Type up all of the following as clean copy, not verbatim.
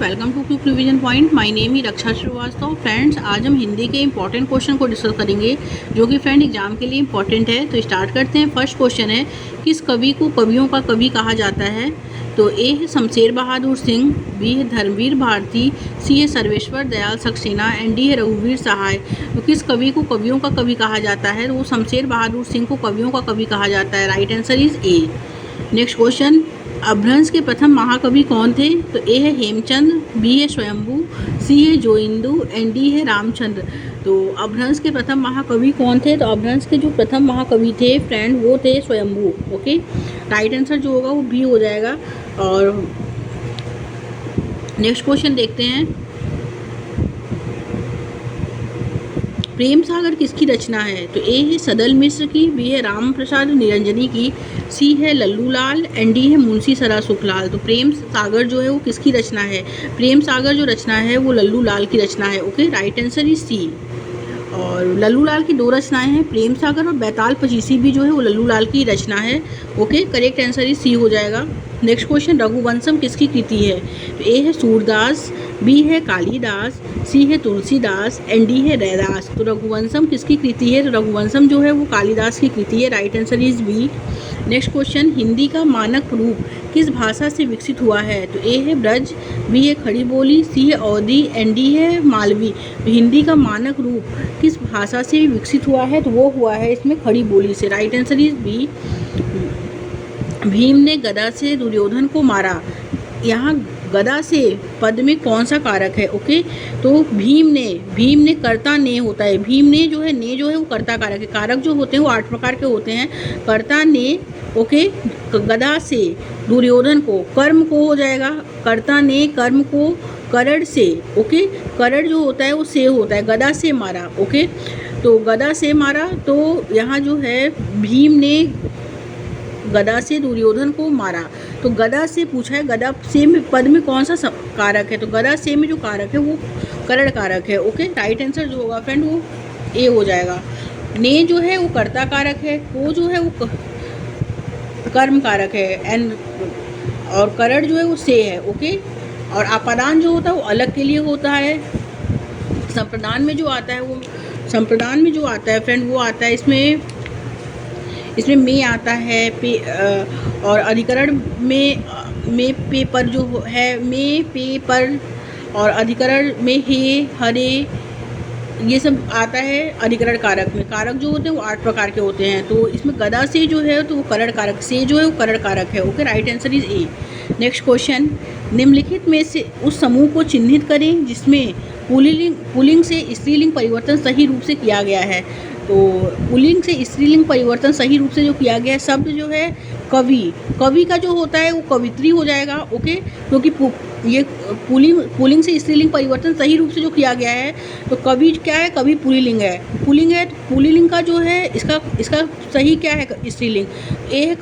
Welcome to quick revision point. My name ही Raksha Srivastava. Friends, आज हम हिंदी के इंपॉर्टेंट क्वेश्चन को डिस्कस करेंगे जो कि फ्रेंड एग्जाम के लिए इंपॉर्टेंट है। तो स्टार्ट करते हैं। फर्स्ट क्वेश्चन है, किस कवि को कवियों का कवि कहा जाता है? तो ए है शमशेर बहादुर सिंह, बी है धर्मवीर भारती, सी है सर्वेश्वर दयाल सक्सेना एंड डी है रघुवीर सहाय। तो किस कवि को कवियों का कवि कहा जाता है? तो वो शमशेर बहादुर सिंह को कवियों का कवि कहा जाता है। Right answer is a. Next question, अपभ्रंश के प्रथम महाकवि कौन थे? तो ए है हेमचंद, बी है स्वयंभू, सी है जोइंदू एंड डी है रामचंद्र। तो अपभ्रंश के प्रथम महाकवि कौन थे? तो अपभ्रंश के जो प्रथम महाकवि थे फ्रेंड वो थे स्वयंभू। ओके, राइट आंसर जो होगा वो बी हो जाएगा। और नेक्स्ट क्वेश्चन देखते हैं, प्रेम सागर किसकी रचना है? तो ए है सदल मिश्र की, बी है राम प्रसाद निरंजनी की, सी है लल्लू लाल एंड डी है मुंशी सरा सुखलाल। तो प्रेम सागर जो है वो किसकी रचना है? प्रेम सागर जो रचना है वो लल्लू लाल की रचना है। Okay, right answer is C. और लल्लू लाल की दो रचनाएं हैं, प्रेम सागर और बैताल पचीसी भी जो है वो लल्लू लाल की रचना है। Okay, correct answer is C हो जाएगा। नेक्स्ट क्वेश्चन, रघुवंशम किसकी कृति है? तो ए है सूरदास, बी है कालिदास, सी है तुलसीदास एंड डी है रैदास। तो रघुवंशम किसकी कृति है? तो रघुवंशम जो है वो कालिदास की कृति है। Right answer is B. Next question, Hindi का मानक रूप किस भाषा से विकसित हुआ है? तो ए है ब्रज, बी है खड़ी बोली, सी है अवधी एंड डी है मालवी। तो हिंदी का मानक रूप किस भाषा से विकसित हुआ है? तो वो हुआ है इसमें खड़ी बोली से। Right answer is B. Bhim ने गदा से दुर्योधन को मारा। यहाँ गदा से पद में कौन सा कारक है? ओके, तो भीम ने कर्ता ने होता है। भीम ने जो है वो कर्ता कारक है। कारक जो होते हैं वो 8 प्रकार के होते हैं। कर्ता ने, ओके, गदा से दुर्योधन को, कर्म को हो जाएगा कर्ता ने, कर्म को करड़ से, ओके, करड़ जो होता है वो से होता है, गदा से मारा। ओके, तो गदा से मारा, तो यहाँ जो है भीम ने गदा से दुर्योधन को मारा। तो गदा से पूछा है, गदा से में पद में कौन सा कारक है? तो गदा से में जो कारक है वो करड़ कारक है। ओके, राइट आंसर जो होगा फ्रेंड वो ए हो जाएगा। ने जो है वो कर्ता कारक है, को जो है वो कर्म कारक है एंड और करड़ जो है वो से है। ओके, और अपादान जो होता है वो अलग के लिए होता है। संप्रदान में जो आता है फ्रेंड वो आता है इसमें में आता है पे, और अधिकरण में पे पर जो है में पे पर, और अधिकरण में हे हरे, ये सब आता है अधिकरण कारक में। कारक जो होते हैं वो 8 प्रकार के होते हैं। तो इसमें गदा से जो है तो वो करड़ कारक, से जो है वो करड़ कारक है। Okay, right answer is a. Next question, निम्नलिखित में से उस समूह को चिन्हित करें जिसमें पुल्लिंग से स्त्रीलिंग परिवर्तन सही रूप से किया गया है। तो पुल्लिंग से स्त्रीलिंग परिवर्तन सही रूप से जो किया गया है शब्द जो है कवि का जो होता है वो कवित्री हो जाएगा। ओके, क्योंकि ये पुल्लिंग से स्त्रीलिंग परिवर्तन सही रूप से जो किया गया है, तो कवि क्या है? कवि पुल्लिंग है। पुल्लिंग का जो है इसका सही क्या है? स्त्रीलिंग। ए है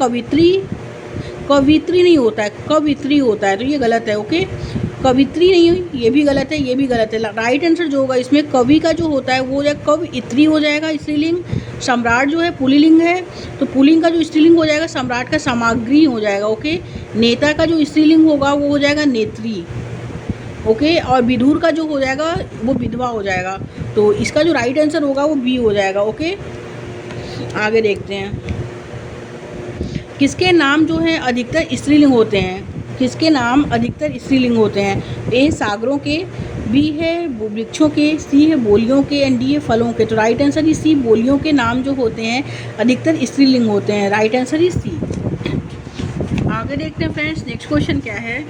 कवित्री नहीं होता है, कवित्री होता है, तो ये गलत है। ओके, कवित्री नहीं हुई, ये भी गलत है, ये भी गलत है। राइट आंसर जो होगा इसमें कवि का जो होता है वो कवित्री हो जाएगा स्त्रीलिंग। सम्राट जो है पुल्लिंग है, तो पुल्लिंग का जो स्त्रीलिंग हो जाएगा सम्राट का सामग्री हो जाएगा। ओके, नेता का जो स्त्रीलिंग होगा वो हो जाएगा नेत्री। ओके, और विधुर का जो हो जाएगा वो विधवा हो जाएगा। तो इसका जो राइट आंसर होगा वो बी हो जाएगा। ओके, आगे देखते हैं, किसके नाम जो है अधिकतर स्त्रीलिंग होते हैं? किसके नाम अधिकतर स्त्रीलिंग होते हैं? ए सागरों के, बी है वृक्षों के, सी है बोलियों के एंड डी है फलों के। तो राइट आंसर इज सी। बोलियों के नाम जो होते हैं अधिकतर स्त्रीलिंग होते हैं। Right answer is C. आगे देखते हैं फ्रेंड्स, नेक्स्ट क्वेश्चन क्या है?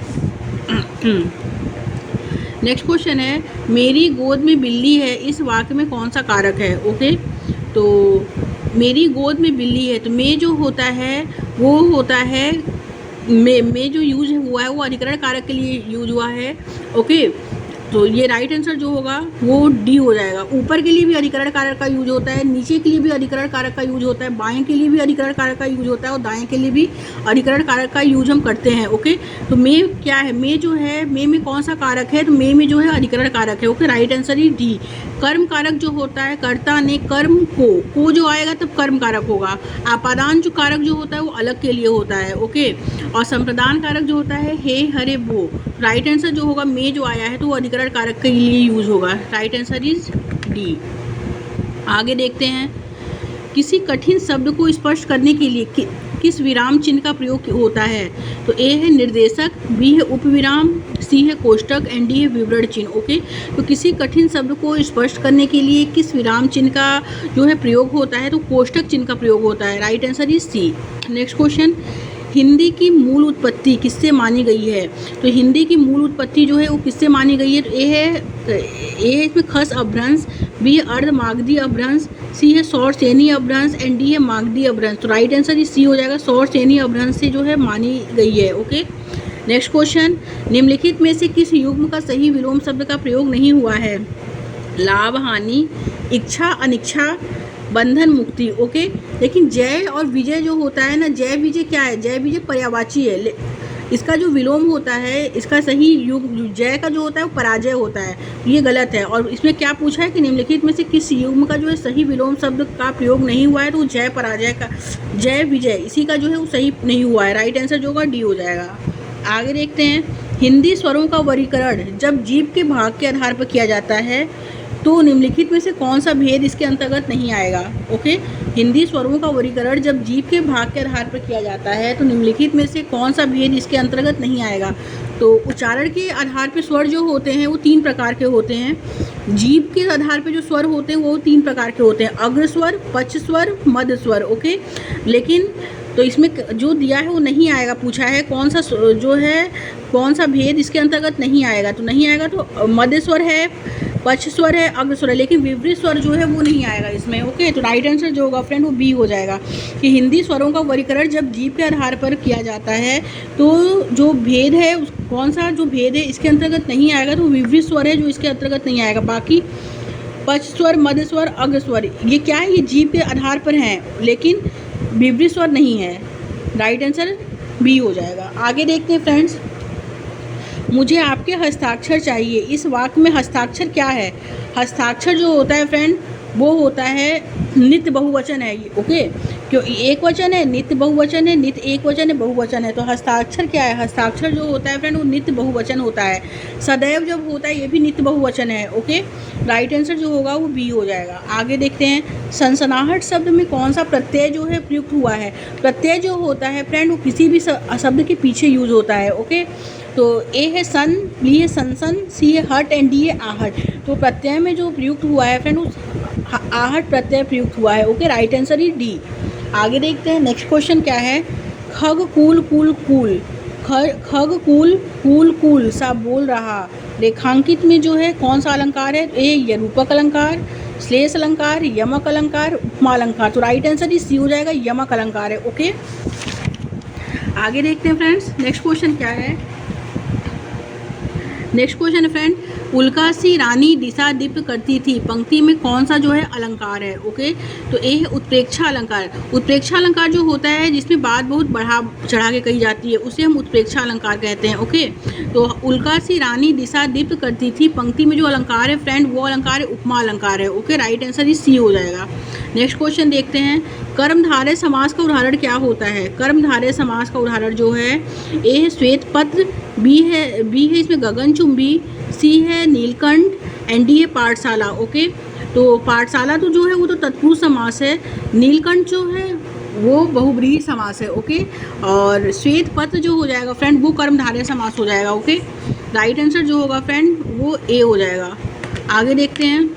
नेक्स्ट क्वेश्चन है, मेरी गोद में बिल्ली है, इस वाक्य में कौन सा कारक है? ओके, तो मेरी गोद में बिल्ली है, तो में जो होता है वो होता है में जो यूज हुआ है वो अधिकरण कारक के लिए यूज हुआ है। ओके, तो ये राइट आंसर जो होगा वो डी हो जाएगा। ऊपर के लिए भी अधिकरण कारक का यूज होता है, नीचे के लिए भी अधिकरण कारक का यूज होता है, बाएं के लिए भी अधिकरण कारक का यूज होता है और दाएं के लिए भी अधिकरण कारक का यूज हम करते हैं। ओके, तो मे क्या है, मे जो है, मे में कौन सा कारक है, तो मे में जो है अधिकरण कारक है। ओके, राइट आंसर ही डी। कर्म कारक जो होता है, कर्ता ने कर्म को जो आएगा तब कर्म कारक होगा। आपादान जो कारक जो होता है वो अलग के लिए होता है। ओके, और संप्रदान कारक जो होता है हे हरे वो। राइट आंसर जो होगा मे जो आया है तो वो अधिकरण कारक के लिए यूज होगा। Right answer is D. आगे देखते हैं, किसी कठिन शब्द को स्पष्ट करने के लिए किस विराम चिन्ह का प्रयोग होता है, तो ए है निर्देशक, बी है उपविराम, सी है कोष्टक एंड डी है विवरण चिन्ह। ओके, तो किसी कठिन शब्द को स्पष्ट करने के लिए किस विराम चिन्ह का जो है प्रयोग होता है, तो कोष्टक चिन्ह का प्रयोग होता है। Right answer is C. Next question, Hindi की मूल उत्पत्ति किससे मानी गई है, तो हिंदी की मूल उत्पत्ति जो है वो किससे मानी गई है, तो ए है इसमें खस अपभ्रंश, बी है अर्ध मागधी अपभ्रंश, सी है सौर सेनी अपभ्रंश एंड डी है मागधी अपभ्रंश। तो राइट आंसर सी हो जाएगा, सौर सेनी अपभ्रंश से जो है मानी गई है। ओके, नेक्स्ट क्वेश्चन, निम्नलिखित में से किस युग्म का सही विलोम शब्द का प्रयोग नहीं हुआ है, लाभ हानि, इच्छा अनिच्छा, बंधन मुक्ति। ओके, लेकिन जय और विजय जो होता है ना, जय विजय क्या है, जय विजय पर्यायवाची है, इसका जो विलोम होता है, इसका सही युग्म जय का जो होता है वो पराजय होता है, ये गलत है। और इसमें क्या पूछा है कि निम्नलिखित में से किस युग्म का जो है सही विलोम शब्द का प्रयोग नहीं हुआ है, तो जय पराजय का, जय विजय इसी का जो है वो सही नहीं हुआ है। राइट आंसर जो होगा डी हो जाएगा। आगे देखते हैं, हिंदी स्वरों का वर्गीकरण जब जीभ के भाग के आधार पर किया जाता है तो निम्नलिखित में से कौन सा भेद इसके अंतर्गत नहीं आएगा। ओके, हिंदी स्वरों का वर्गीकरण जब जीभ के भाग के आधार पर किया जाता है तो निम्नलिखित में से कौन सा भेद इसके अंतर्गत नहीं आएगा। तो उच्चारण के आधार पर स्वर जो होते हैं वो 3 प्रकार के होते हैं। जीभ के आधार पर जो स्वर होते हैं वो 3 प्रकार के होते हैं, अग्र स्वर, पक्ष स्वर, मध्य स्वर। ओके, लेकिन तो इसमें जो दिया है वो नहीं आएगा, पूछा है कौन सा जो है कौन सा भेद इसके अंतर्गत नहीं आएगा, तो नहीं आएगा। तो मध्य स्वर है, पक्ष स्वर है, अग्र स्वर है, लेकिन विपरीत स्वर जो है वो नहीं आएगा इसमें। ओके, तो राइट आंसर जो होगा फ्रेंड वो बी हो जाएगा कि हिंदी स्वरों का वर्गीकरण जब जीभ के आधार पर किया जाता है तो जो भेद है कौन सा जो भेद है इसके अंतर्गत नहीं आएगा, तो विपरीत स्वर है जो इसके अंतर्गत नहीं आएगा। बाकी पक्ष स्वर, मध्य स्वर, अग्र स्वर ये क्या है, ये जीभ के आधार पर हैं लेकिन विपरीत स्वर नहीं है। राइट आंसर बी हो जाएगा। आगे देखते हैं फ्रेंड्स, मुझे आपके हस्ताक्षर चाहिए, इस वाक्य में हस्ताक्षर क्या है, हस्ताक्षर जो होता है फ्रेंड वो होता है नित्य बहुवचन है। ओके, क्यों एक वचन है, नित्य बहुवचन है, नित्य एक वचन है, बहुवचन है, तो हस्ताक्षर क्या है, हस्ताक्षर जो होता है फ्रेंड वो नित्य बहुवचन होता है। सदैव जब होता है ये भी नित्य बहुवचन है। ओके, राइट आंसर जो होगा वो बी हो जाएगा। आगे देखते हैं, सनसनाहट शब्द में कौन सा प्रत्यय जो है प्रयुक्त हुआ है, प्रत्यय जो होता है फ्रेंड वो किसी भी शब्द के पीछे यूज होता है। ओके, तो ए है सन, बी है सनसन, सी है हट एंड डी है आहट। तो प्रत्यय में जो प्रयुक्त हुआ है फ्रेंड उस आहट प्रत्यय प्रयुक्त हुआ है। ओके, राइट आंसर ही डी। आगे देखते हैं, नेक्स्ट क्वेश्चन क्या है, खग कूल कूल कूल, खग कूल कूल कूल सा बोल रहा, रेखांकित में जो है कौन सा अलंकार है, ए यरूपक अलंकार, श्लेष अलंकार, यमक अलंकार, उपमा अलंकार। तो राइट आंसर ही सी हो जाएगा, यमक अलंकार है। ओके, आगे देखते हैं फ्रेंड्स, नेक्स्ट क्वेश्चन क्या है, नेक्स्ट क्वेश्चन है फ्रेंड, उल्कासी रानी दिशा दीप्त करती थी, पंक्ति में कौन सा जो है अलंकार है। ओके, तो ए है उत्प्रेक्षा अलंकार। उत्प्रेक्षा अलंकार जो होता है जिसमें बात बहुत बढ़ा चढ़ा के कही जाती है उसे हम उत्प्रेक्षा अलंकार कहते हैं। ओके, तो उल्कासी रानी दिशा दीप्त करती थी, पंक्ति में जो अलंकार है फ्रेंड वो अलंकार है उपमा अलंकार है। ओके, राइट आंसर इस सी हो जाएगा। नेक्स्ट क्वेश्चन देखते हैं, कर्मधारय समास का उदाहरण क्या होता है, कर्मधारय समास का उदाहरन जो है ए है श्वेत पत्र, बी है इसमें गगनचुंबी, सी है नीलकंठ एंड डी है पाठशाला। ओके, तो पाठशाला तो जो है वो तो तत्पुरुष समास है, नीलकंठ जो है वो बहुब्रीहि समास है। ओके, और श्वेत पत्र जो हो जाएगा फ्रेंड वो कर्मधारय समास हो जाएगा। ओके, राइट आंसर जो होगा फ्रेंड वो ए हो जाएगा। आगे देखते हैं,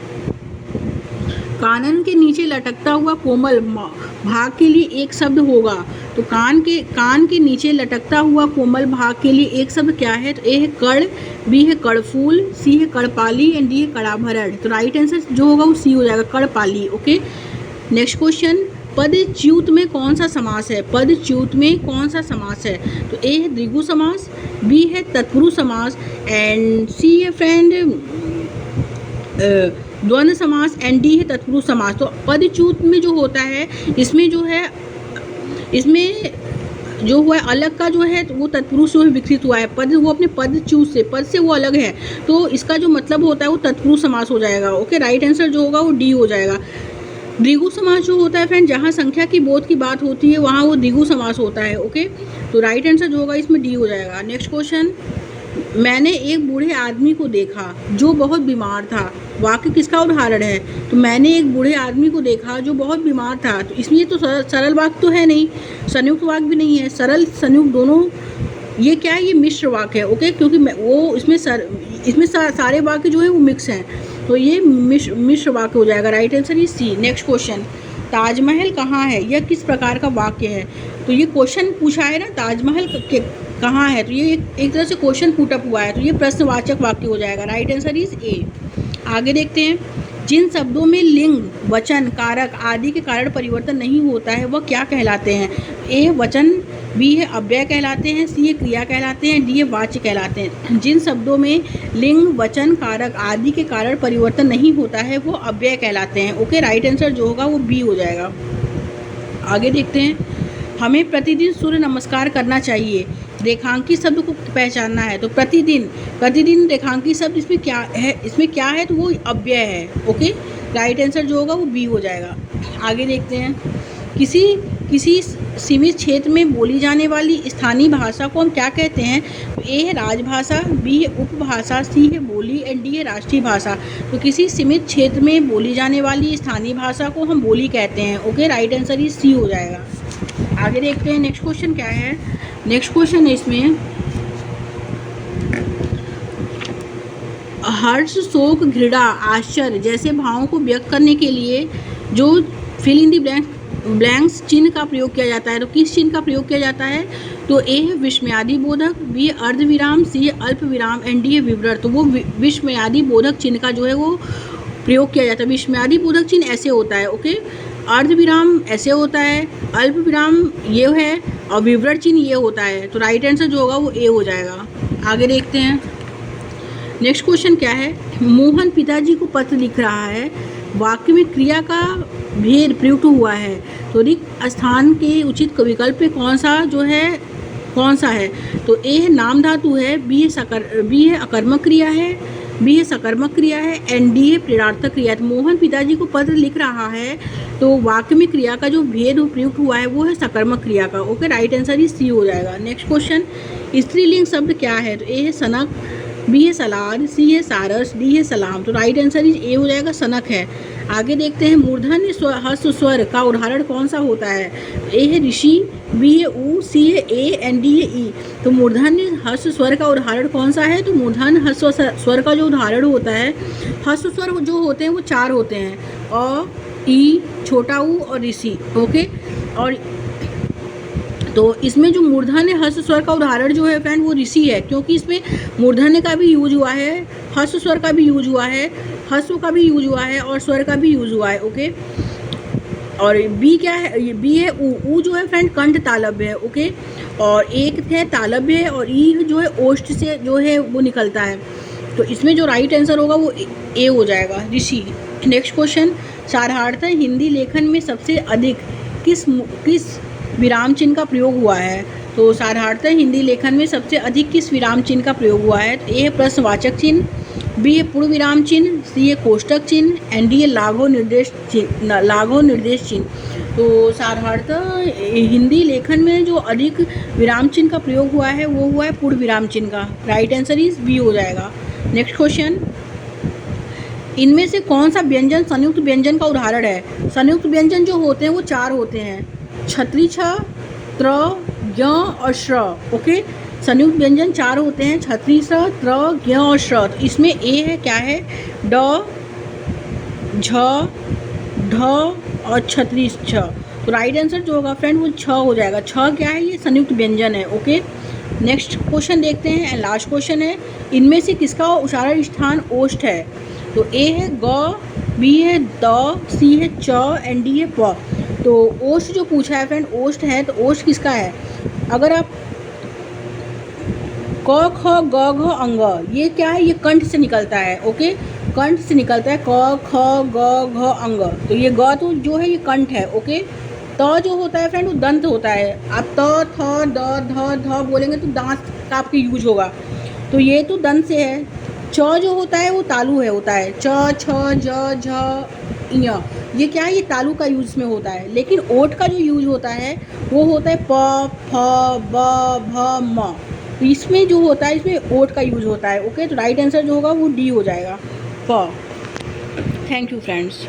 कानन के नीचे लटकता हुआ कोमल भाग के लिए एक शब्द होगा, तो कान के नीचे लटकता हुआ कोमल भाग के लिए एक शब्द क्या है, तो ए है कड़, बी है कड़फूल, सी है कड़पाली एंड डी है कड़ाभरण। तो राइट आंसर जो होगा वो सी हो जाएगा, कड़पाली। ओके, नेक्स्ट क्वेश्चन, पदच्युत में कौन सा समास है, पदच्युत में कौन सा समास है, तो ए है द्विगु समास, बी है तत्पुरुष समास एंड सी है फ्रेंड द्वंद्व समास एंड डी है तत्पुरुष समास। तो पदच्युत में जो होता है इसमें जो है इसमें जो हुआ है अलग का जो है वो तत्पुरुष जो है विकसित हुआ है, पद वो अपने पदच्युत से पद से वो अलग है, तो इसका जो मतलब होता है वो तत्पुरुष समास हो जाएगा। ओके, राइट आंसर जो होगा वो डी हो जाएगा। द्विगु समास जो होता है फ्रेंड, जहाँ संख्या की बोध की बात होती है वहाँ वो द्विगु समास होता है। ओके, तो राइट आंसर जो होगा इसमें डी हो जाएगा। नेक्स्ट क्वेश्चन, मैंने एक बूढ़े आदमी को देखा जो बहुत बीमार था, वाक्य किसका उदाहरण है? तो मैंने एक बूढ़े आदमी को देखा जो बहुत बीमार था, तो इसमें तो सरल वाक्य तो है नहीं, संयुक्त वाक्य भी नहीं है, सरल संयुक्त दोनों, ये क्या है, ये मिश्र वाक्य है। ओके, क्योंकि वो इसमें सारे वाक्य जो है वो मिक्स हैं, तो ये मिश्र वाक्य हो जाएगा। Right answer is C. Next question, Taj Mahal कहाँ है, यह किस प्रकार का वाक्य है? तो ये क्वेश्चन पूछा है ना, ताजमहल कहाँ है, तो ये एक तरह से क्वेश्चन पुट अप हुआ है, तो ये प्रश्नवाचक वाक्य हो जाएगा। Right answer is a. आगे देखते हैं, जिन शब्दों में लिंग, वचन, कारक आदि के कारण परिवर्तन नहीं होता है वह क्या कहलाते हैं? ए वचन, बी है अव्यय कहलाते हैं, सी है क्रिया कहलाते हैं, डी है वाच्य कहलाते हैं। जिन शब्दों में लिंग, वचन, कारक आदि के कारण परिवर्तन नहीं होता है वो अव्यय कहलाते हैं। ओके, राइट आंसर जो होगा वो बी हो जाएगा। आगे देखते हैं, हमें प्रतिदिन सूर्य नमस्कार करना चाहिए, रेखांकित शब्द को पहचानना है। तो प्रतिदिन रेखांकित शब्द इसमें क्या है, तो वो अव्यय है। ओके, राइट आंसर जो होगा वो बी हो जाएगा। आगे देखते हैं, किसी सीमित क्षेत्र में बोली जाने वाली स्थानीय भाषा को हम क्या कहते हैं? तो ए है राजभाषा, बी है उपभाषा, सी है बोली एंड डी है राष्ट्रीय भाषा। तो किसी सीमित क्षेत्र में बोली जाने वाली स्थानीय भाषा को हम बोली कहते हैं। Okay, right answer is C हो जाएगा। आगे देखते हैं, नेक्स्ट क्वेश्चन क्या है। नेक्स्ट क्वेश्चन है इसमें, हर्ष, शोक, घृणा, आश्चर्य जैसे भावों को व्यक्त करने के लिए जो फिल इन द ब्लैंक्स चिन्ह का प्रयोग किया जाता है, तो किस चिन्ह का प्रयोग किया जाता है? तो ए है विस्मयादि बोधक, बी है अर्धविराम, सी है अल्प विराम एंड डी है विवरण। तो वो विस्मयादि बोधक चिन्ह का जो है वो प्रयोग किया जाता है। विस्मयादि बोधक चिन्ह ऐसे होता है। ओके, अर्धविराम ऐसे होता है, अल्प विराम ये है और विवरण चिन्ह ये होता है। तो राइट आंसर जो होगा वो ए हो जाएगा। आगे देखते हैं, नेक्स्ट क्वेश्चन क्या है। मोहन पिताजी को पत्र लिख रहा है, वाक्य में क्रिया का भेद प्रयुक्त हुआ है, तो रिक्त स्थान के उचित विकल्प पे कौन सा है? तो ए है नाम धातु है, बी है अकर्मक क्रिया है, बी है सकर्मक क्रिया है एंड डी है प्रेरणार्थक क्रिया है। तो मोहन पिताजी को पत्र लिख रहा है, तो वाक्य में क्रिया का जो भेद प्रयुक्त हुआ है वो है सकर्मक क्रिया का। Okay, right answer is C हो जाएगा। नेक्स्ट क्वेश्चन, स्त्रीलिंग शब्द क्या है? तो ए है सनक, बी है सलाद, सी है सारस, डी है सलाम। तो राइट आंसर इज ए हो जाएगा, सनक है। आगे देखते हैं, मूर्धन्य ह्रस्व स्वर का उदाहरण कौन सा होता है? ए है ऋषि, बी है ऊ, सी है ए एंड डी है ई। तो मूर्धन्य ह्रस्व स्वर का उदाहरण कौन सा है? तो मूर्धन्य ह्रस्व स्वर का जो उदाहरण होता है, ह्रस्व स्वर जो होते हैं वो 4 होते हैं, अ, ई, छोटा ऊ और ऋषि। ओके, और तो इसमें जो मूर्धन्य ह्रस्व स्वर का उदाहरण जो है फ्रेंड वो ऋषि है, क्योंकि इसमें मूर्धन्य का भी यूज हुआ है, ह्रस्व स्वर का भी यूज हुआ है, ह्रस्व का भी यूज हुआ है और स्वर का भी यूज हुआ है। ओके, और बी क्या है? बी है ऊ जो है फ्रेंड कंठ तालव्य है। ओके, और एक है तालव्य है और ई जो है ओष्ठ से जो है वो निकलता है। तो इसमें जो राइट आंसर होगा वो ए हो जाएगा, ऋषि। नेक्स्ट क्वेश्चन, साधारणतः हिंदी लेखन में सबसे अधिक किस विराम चिन्ह का प्रयोग हुआ है? तो साधारणतः हिंदी लेखन में सबसे अधिक किस विराम चिन्ह का प्रयोग हुआ है? तो ए है प्रश्नवाचक चिन्ह, बी है पूर्ण विराम चिन्ह, सी है कोष्टक चिन्ह एंड डी है लाघव निर्देश चिन्ह। तो साधारणतः हिंदी लेखन में जो अधिक विराम चिन्ह का प्रयोग हुआ है वो हुआ है पूर्ण विराम चिन्ह का। राइट आंसर इज बी हो जाएगा। नेक्स्ट क्वेश्चन, इनमें से कौन सा व्यंजन संयुक्त व्यंजन का उदाहरण है? संयुक्त व्यंजन जो होते हैं वो 4 होते हैं, छत्री, छ, त्र, ज्ञ और श्र। ओके, संयुक्त व्यंजन 4 होते हैं, छत्री, छ, त्र, ज्ञ और श्र। तो इसमें ए है क्या है? ड, झ, ढ और छत्री, छ। तो राइट आंसर जो होगा फ्रेंड वो 6 हो जाएगा। 6 क्या है? ये संयुक्त व्यंजन है। ओके, नेक्स्ट क्वेश्चन देखते हैं एंड लास्ट क्वेश्चन है, इनमें से किसका उच्चारण स्थान ओष्ठ है? तो ए है ग, बी है द, सी है च एंड डी है प। तो ओष्ठ जो पूछा है फ्रेंड, ओष्ठ है, तो ओष्ठ किसका है? अगर आप क ख ग घ अंग, ये क्या है, ये कंठ से निकलता है। ओके, कंठ से निकलता है क ख ग घ अंग। तो ये ग तो जो है ये कंठ है। ओके, त जो होता है फ्रेंड वो दंत होता है। आप त थ द ध ध बोलेंगे तो दांत का आपके यूज होगा, तो ये तो दंत से है। च जो होता है वो तालु है होता है, च छ ज झ ञ, ये क्या है, ये तालु का यूज में होता है। लेकिन ओठ का जो यूज होता है वो होता है प फ ब भ म, तो इसमें जो होता है इसमें ओठ का यूज होता है। ओके, तो राइट आंसर जो होगा वो डी हो जाएगा, प। Thank you friends.